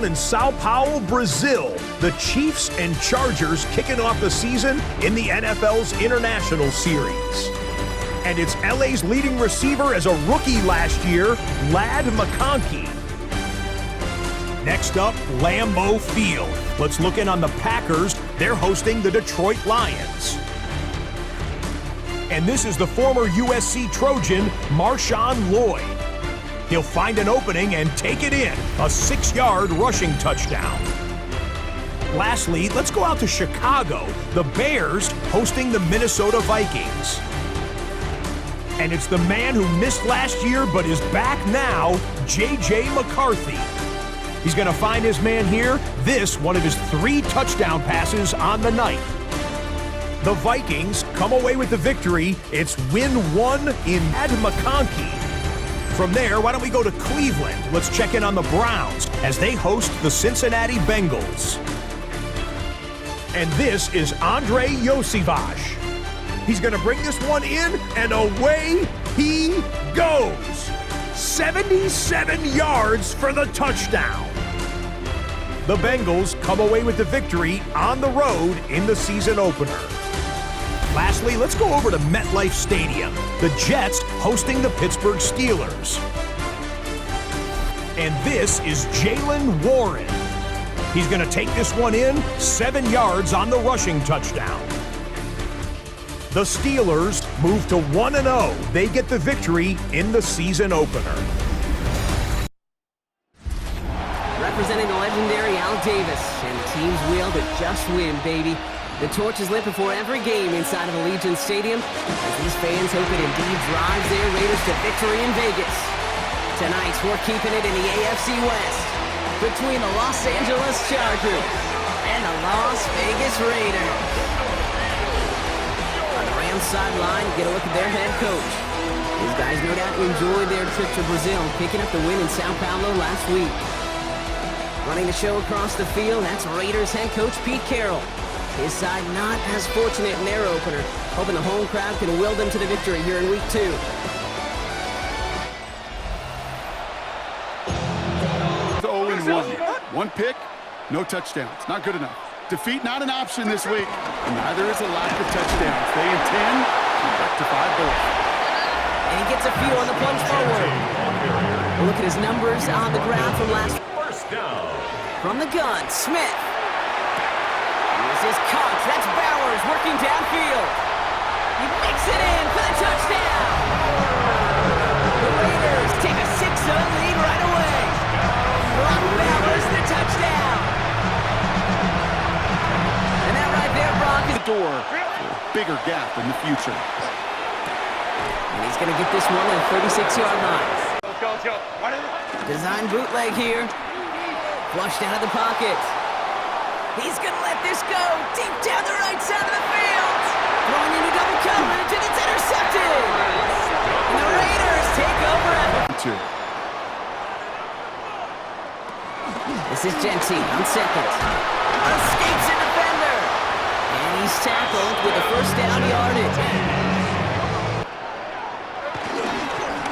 in Sao Paulo, Brazil. The Chiefs and Chargers kicking off the season in the NFL's International Series. And it's LA's leading receiver as a rookie last year, Ladd McConkey. Next up, Lambeau Field. Let's look in on the Packers. They're hosting the Detroit Lions. And this is the former USC Trojan, Marshawn Lloyd. He'll find an opening and take it in, a 6-yard rushing touchdown. Lastly, let's go out to Chicago. The Bears hosting the Minnesota Vikings. And it's the man who missed last year but is back now, J.J. McCarthy. He's going to find his man here. This, one of his 3 touchdown passes on the night. The Vikings come away with the victory. It's win 1 in Ladd McConkey. From there, why don't we go to Cleveland? Let's check in on the Browns as they host the Cincinnati Bengals. And this is Andrei Iosivas. He's going to bring this one in, and away he goes. 77 yards for the touchdown. The Bengals come away with the victory on the road in the season opener. Lastly, let's go over to MetLife Stadium. The Jets hosting the Pittsburgh Steelers. And this is Jaylen Warren. He's going to take this one in, 7 yards on the rushing touchdown. The Steelers move to 1-0. They get the victory in the season opener. Representing the legendary Al Davis, and the team's will to just win, baby. The torch is lit before every game inside of Allegiant Stadium as these fans hope it indeed drives their Raiders to victory in Vegas. Tonight, we're keeping it in the AFC West between the Los Angeles Chargers and the Las Vegas Raiders. On the Rams sideline, get a look at their head coach. These guys no doubt enjoyed their trip to Brazil, picking up the win in Sao Paulo last week. Running the show across the field, that's Raiders head coach Pete Carroll. His side not as fortunate in their opener, hoping the home crowd can will them to the victory here in week 2. It's 0-1. 1 pick, no touchdowns. Not good enough. Defeat not an option this week, and neither is a lack of touchdowns. They intend to rectify both. And he gets a few on the plunge forward. Look at his numbers on the ground from last. First down. From the gun, Smith. Here's his cut. That's Bowers working downfield. He makes it in for the touchdown. The Raiders take a 6-0 lead right away. Brock Bowers, the touchdown. And that right there, Brock, is The door for a bigger gap in the future. and he's going to get this one at the 36-yard line. Design bootleg here. Flushed out of the pocket. He's going to let this go deep down the right side of the field. Throwing into double coverage, and it's intercepted. And the Raiders take over after 2. This is Genty on second. Escapes a defender. And he's tackled with a first down yardage.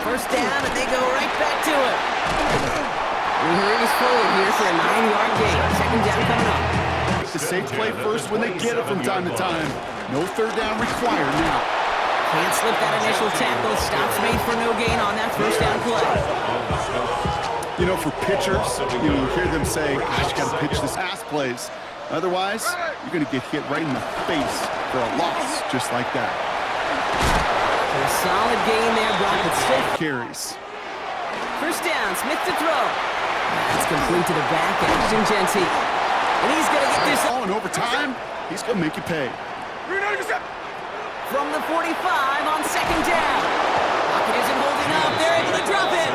First down, and they go right back to it. And he's forward here for a 9-yard gain. Second down coming up. The safe play first when they get it from time to time. No third down required now. Can't slip that initial tackle. Stops made for no gain on that first down play. You know, for pitchers, you hear them say, gosh, you got to pitch this pass plays. Otherwise, you're going to get hit right in the face for a loss just like that. A solid gain there, Brock. It's still Carries. first down. Smith to throw. That's complete to the back edge, and Genty. And he's going to get this. Oh, and over time, he's going to make you pay. From the 45 on second down. Pocket isn't holding up. They're able to drop it.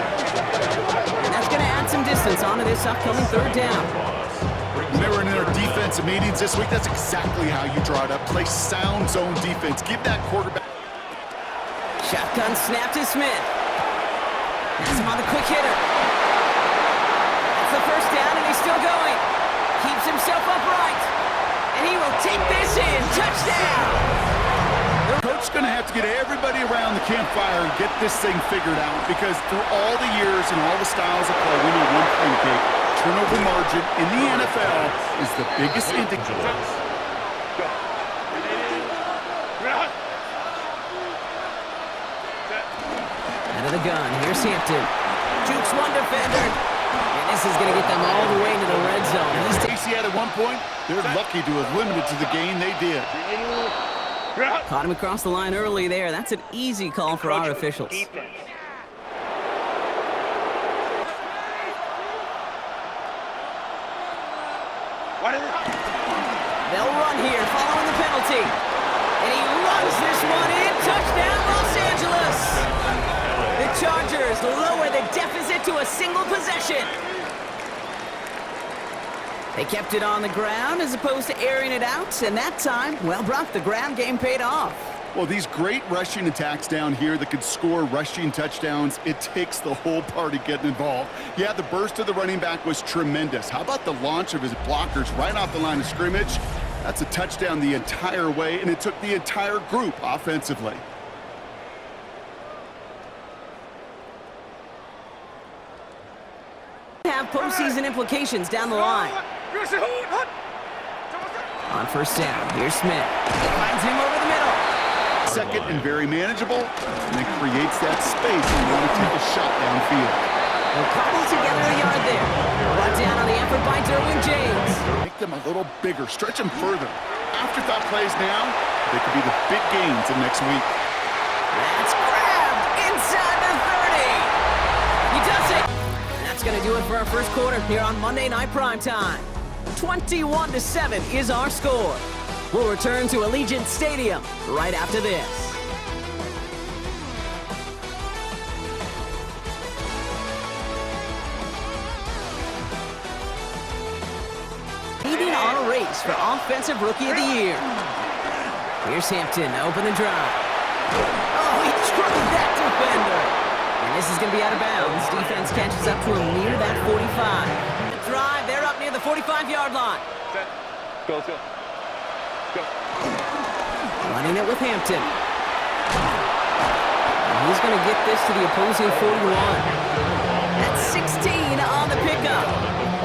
And that's going to add some distance onto this upcoming third down. When they were in their defensive meetings this week, that's exactly how you draw it up. Play sound zone defense. Give that quarterback. Shotgun snap to Smith. That's him on the quick hitter. That's the first down, and he's still going. Keeps himself upright. And he will take this in. Touchdown! Coach is going to have to get everybody around the campfire and get this thing figured out, because through all the years and all the styles of play, we know one thing, Kate. turnover margin in the NFL is the biggest indicator. Out of the gun, here's Hampton. Jukes one defender. And this is going to get them all the way into the red zone. Casey at one point, they're lucky to have limited to the gain they did. Caught him across the line early there. That's an easy call for our officials. They'll run here following the penalty. And he runs this one in. Touchdown, Los Angeles. The Chargers lower the deficit to a single possession. They kept it on the ground as opposed to airing it out, and that time, well, Brock, the ground game paid off. Well, these great rushing attacks down here that could score rushing touchdowns, it takes the whole party getting involved. Yeah, the burst of the running back was tremendous. How about the launch of his blockers right off the line of scrimmage? That's a touchdown the entire way, and it took the entire group offensively. Have postseason implications down the line. On first down, here's Smith. He finds him over the middle. Second and very manageable, and it creates that space when you want to take a shot downfield. They'll cobble together a yard there. Brought down on the effort by Derwin James. Make them a little bigger, stretch them further. Afterthought plays now, they could be the big gains of next week. That's grabbed inside the 30. He does it. That's going to do it for our first quarter here on Monday Night Primetime. 21-7 is our score. We'll return to Allegiant Stadium right after this. Leading our race for Offensive Rookie of the Year. Here's Hampton to open the drive. Oh, he trucked that defender. And this is going to be out of bounds. Defense catches up to him near that 45. The drive, they're up near the 45-yard line. Go. Running it with Hampton. And he's going to get this to the opposing 41. That's 16 on the pickup.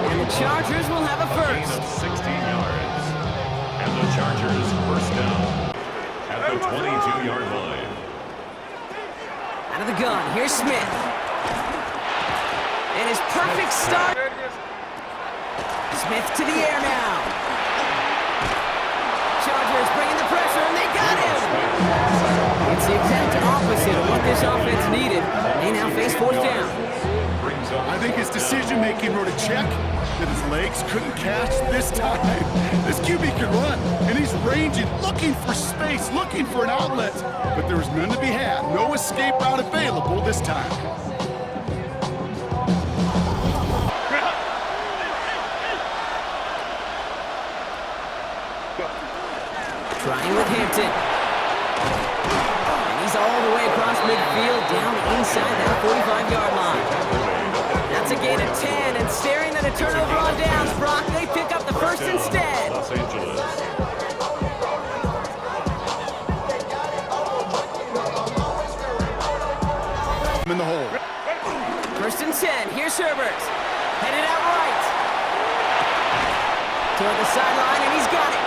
And the Chargers will have a first. 16 yards. And the Chargers first down at the 22-yard line. Out of the gun, here's Smith. And his perfect start. Smith to the air now. Chargers bringing the pressure, and they got him. It's the exact opposite of what this offense needed. They now face fourth down. I think his decision-making wrote a check that his legs couldn't catch this time. This QB can run, and he's ranging, looking for space, looking for an outlet. But there was none to be had. No escape route available this time. Trying with Hampton. And he's all the way across midfield, down inside that 45-yard line. That's a gain of 10, and staring at a turnover on downs, Brock, they pick up the first instead. Los Angeles. In the hole. First and 10, here's Herbert. Headed out right. Toward the sideline, and he's got it.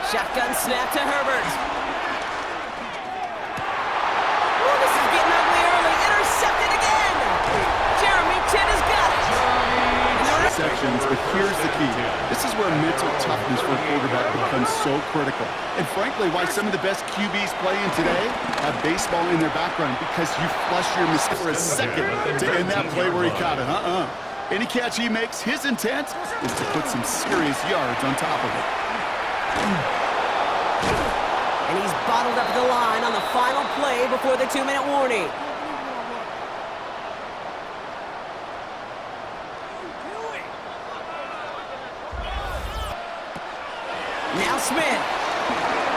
Shotgun snap to Herbert. Oh, this is getting ugly early. Intercepted again. Jeremy Chinn has got it. Sections, but here's the key. This is where mental toughness for a quarterback becomes so critical. And frankly, why some of the best QBs playing today have baseball in their background, because you flush your mistake for a second to end that play where he caught it. Any catch he makes, his intent is to put some serious yards on top of it. And he's bottled up the line on the final play before the 2-minute warning. Now Smith.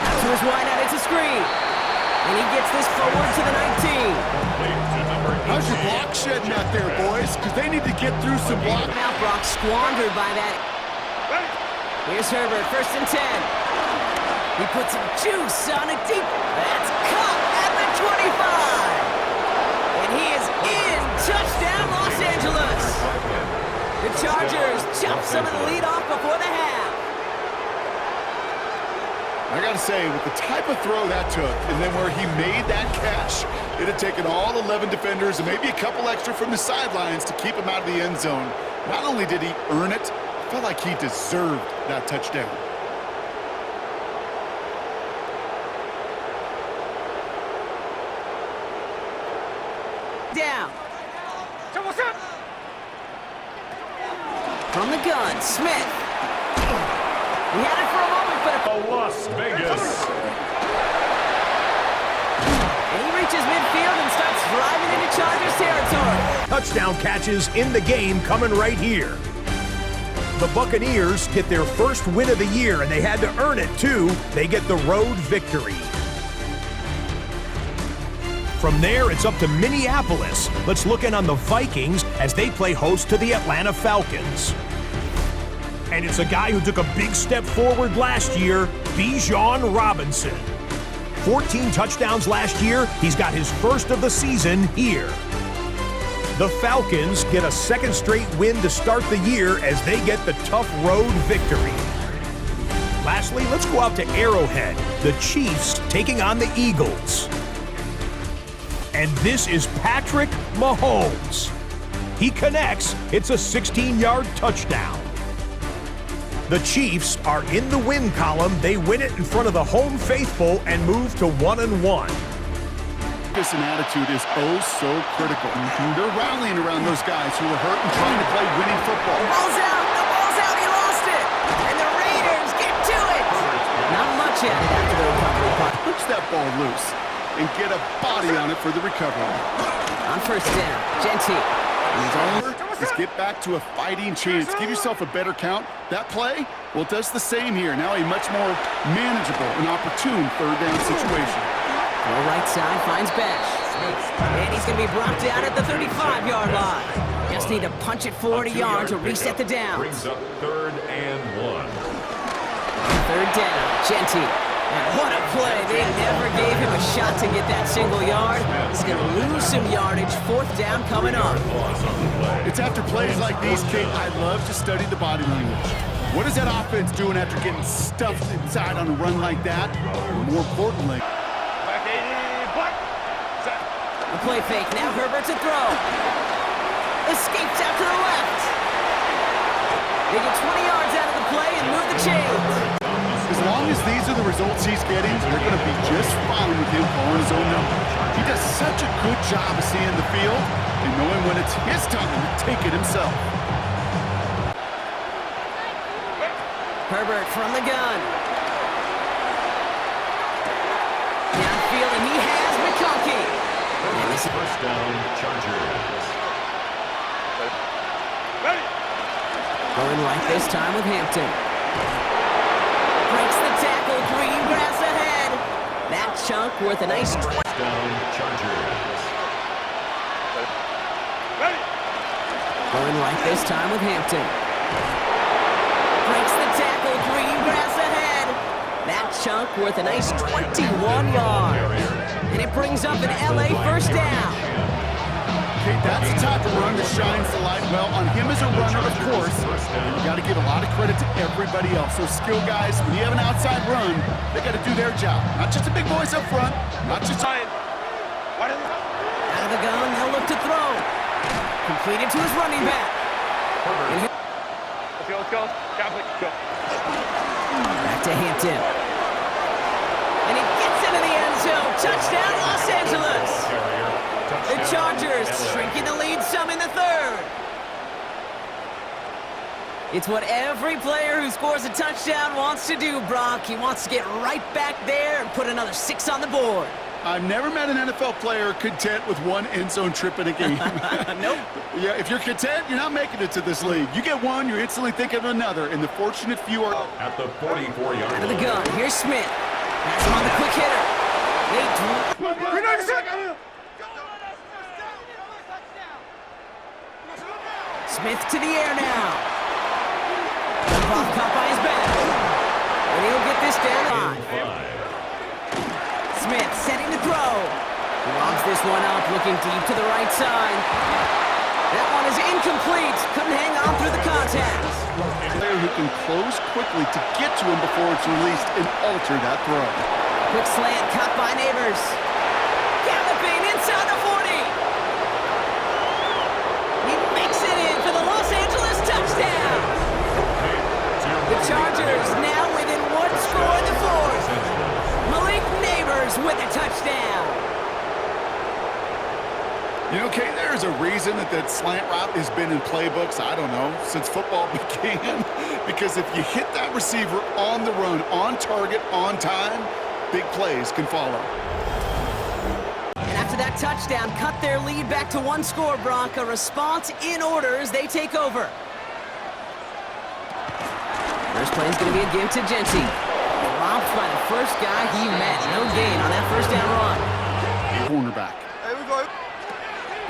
Out to his wideout, it's a screen. And he gets this forward to the 19. How's your block shedding out there, boys? Because they need to get through some block. Now Brock squandered by that. Here's Herbert, first and 10. He puts some juice on it deep. That's caught at the 25. And he is in. Touchdown, Los Angeles. the Chargers chop some of the lead off before the half. I gotta say, with the type of throw that took, and then where he made that catch, it had taken all 11 defenders and maybe a couple extra from the sidelines to keep him out of the end zone. Not only did he earn it, I felt like he deserved that touchdown. Down. From the gun, Smith. He had it for a moment, but Las Vegas. and he reaches midfield and starts driving into Chargers territory. Touchdown catches in the game coming right here. The Buccaneers get their first win of the year, and they had to earn it, too. They get the road victory. From there, it's up to Minneapolis. Let's look in on the Vikings as they play host to the Atlanta Falcons. And it's a guy who took a big step forward last year, Bijan Robinson. 14 touchdowns last year. He's got his first of the season here. The Falcons get a second straight win to start the year as they get the tough road victory. Lastly, let's go out to Arrowhead. The Chiefs taking on the Eagles. And this is Patrick Mahomes. He connects. It's a 16-yard touchdown. The Chiefs are in the win column. They win it in front of the home faithful and move to 1-1. Focus and attitude is oh so critical. They're rallying around those guys who are hurt and trying to play winning football. The ball's out, he lost it. And the Raiders get to it. Not much at it after the recovery punt. Push that ball loose and get a body on it for the recovery. On first down, Genty. Just get back to a fighting chance. Give yourself a better count. That play, well, it does the same here. Now a much more manageable and opportune third down situation. The right side finds Bash. And he's going to be brought down at the 35-yard line. Just need to punch it 40 yards to reset the downs. Brings up 3rd and 1. Third down, Genty. And what a play. They never gave him a shot to get that single yard. He's going to lose some yardage. 4th down coming up. It's after plays like these, Kate, I love to study the body language. What is that offense doing after getting stuffed inside on a run like that? More importantly, The play fake. Now Herbert to throw. Escapes out to the left. They get 20 yards out of the play and move the chains. as long as these are the results he's getting, they're going to be just fine with him calling his own number. He does such a good job of seeing the field and knowing when it's his time to take it himself. Herbert from the gun. Downfield, and he has McConkey. And this is First down, Chargers. going right this time with Hampton. Breaks the tackle, Greengrass ahead. That chunk worth a nice First down, Chargers. going right this time with Hampton. Breaks the tackle, Greengrass ahead. That chunk worth a nice 21 yards. And it brings up an LA first down. Okay, that's the type of run that shines the light well on him as a runner, of course. And you got to give a lot of credit to everybody else. Those skill guys, when you have an outside run, they got to do their job. Not just the big boys up front, not just... Out of the gun, they'll look to throw. Completed to his running back. And Let's go. Catholic, go. back to Hampton. And he gets into the end zone. Touchdown, Los Angeles. The Chargers shrinking the lead some in the third. It's what every player who scores a touchdown wants to do, Brock. He wants to get right back there and put another 6 on the board. I've never met an NFL player content with one end zone trip in a game. Nope. Yeah, if you're content, you're not making it to this league. You get one, you're instantly thinking of another, and the fortunate few are... At the 44-yard Out of the line. gun, here's Smith. Has him on the quick hitter. Smith to the air now. Ball caught by his back. And he'll get this down line. Smith setting to throw. Lobs this one up, looking deep to the right side. That one is incomplete. Couldn't hang on through the contact. Player who can close quickly to get to him before it's released and alter that throw. Quick slant cut by Neighbors. Galloping inside the 40. He makes it in for the Los Angeles touchdown. The Chargers now within one score in the fourth. Malik Neighbors with a touchdown. You know, Kate, there's a reason that slant route has been in playbooks, I don't know, since football began. Because if you hit that receiver on the run, on target, on time, big plays can follow. And after that touchdown, cut their lead back to one score, Brock. A response in order as they take over. First play is going to be a give to Genty. Dropped by the first guy he met. No gain on that first down run. Cornerback.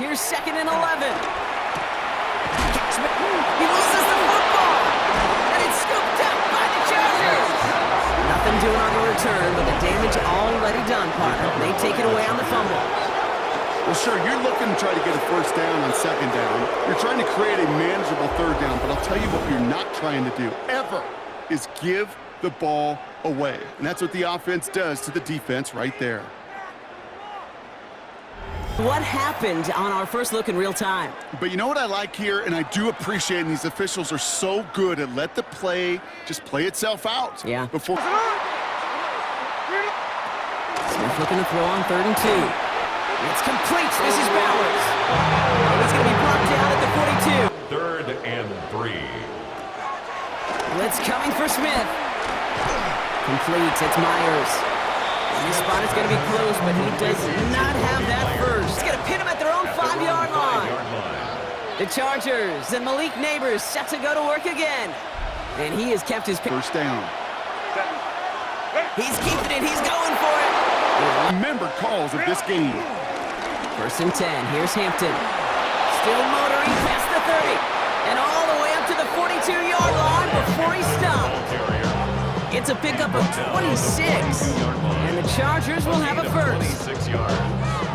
Here's 2nd and 11. He loses the football. And it's scooped up by the Chargers. Nothing doing on the return, but the damage already done, partner. They take it away on the fumble. Well, sure, you're looking to try to get a first down on second down. You're trying to create a manageable third down, but I'll tell you what you're not trying to do, ever, is give the ball away. And that's what the offense does to the defense right there. What happened on our first look in real time? But you know what I like here, and I do appreciate, and these officials are so good at let the play just play itself out. Yeah. Before Smith looking to throw on 3rd and 2. It's complete. This is Bowers. Oh, he's going to be brought down at the 42. 3rd and 3. Blitz coming for Smith. Complete. It's Myers. This spot is going to be close, but he does not have that first. He's going to pin him at their own 5-yard line. The Chargers and Malik Neighbors set to go to work again. And he has kept his first down. He's keeping it. He's going for it. Remember calls of this game. 1st and 10. Here's Hampton. Still motoring past the 30. And all the way up to the 42-yard line before he stopped. It's a pickup of 26. And the Chargers will have a first. 26 yards.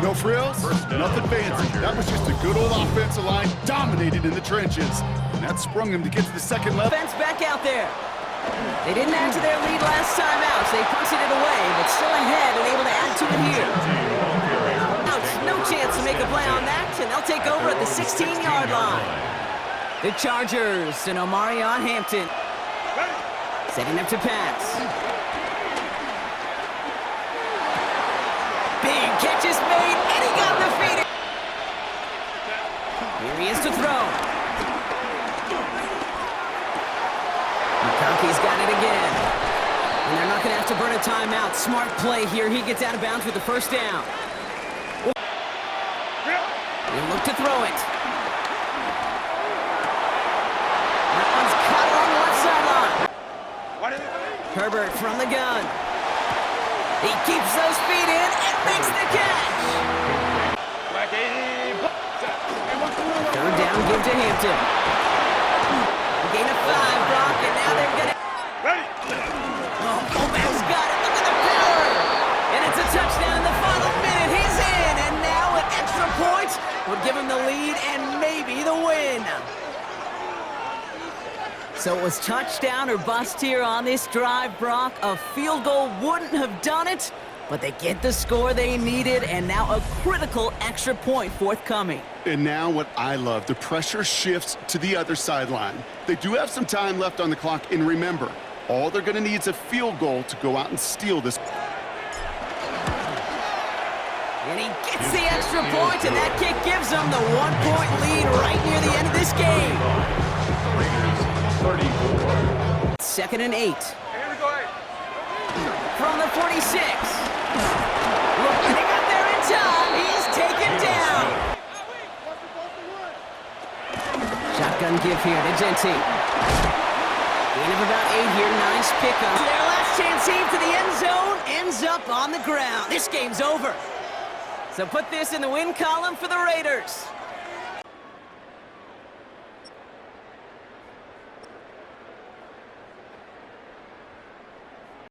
No frills, nothing fancy. That was just a good old offensive line dominated in the trenches. And that sprung him to get to the second level. Offense back out there. They didn't add to their lead last time out, so they punted it away, but still ahead and able to add to it here. Ouch, no chance to make a play on that, and they'll take over at the 16-yard line. The Chargers and Omarion Hampton setting up to pass. Big catch is made, and he got defeated. Here he is to throw. McConkey's got it again. And they're not going to have to burn a timeout. Smart play here. He gets out of bounds with the first down. They look to throw it. That one's caught along the left sideline. Herbert from the gun. He keeps those feet in and makes the catch. 3rd down, give to Hampton. A gain of 5, Brock, and now they're going to... Oh, Gomez got it. Look at the power. And it's a touchdown in the final minute. He's in, and now an extra point would give him the lead and maybe the win. So it was touchdown or bust here on this drive, Brock. A field goal wouldn't have done it, but they get the score they needed, and now a critical extra point forthcoming. And now what I love, the pressure shifts to the other sideline. They do have some time left on the clock, and remember, all they're going to need is a field goal to go out and steal this. And he gets the extra point, and that kick gives them the 1-point lead right near the end of this game. 2nd and 8. Here we go. From the 46. Look, they got there in time. He's taken down. Shotgun give here to Genty. Gain of about 8 here. Nice pickup. Their last chance heave to the end zone ends up on the ground. This game's over. So put this in the win column for the Raiders.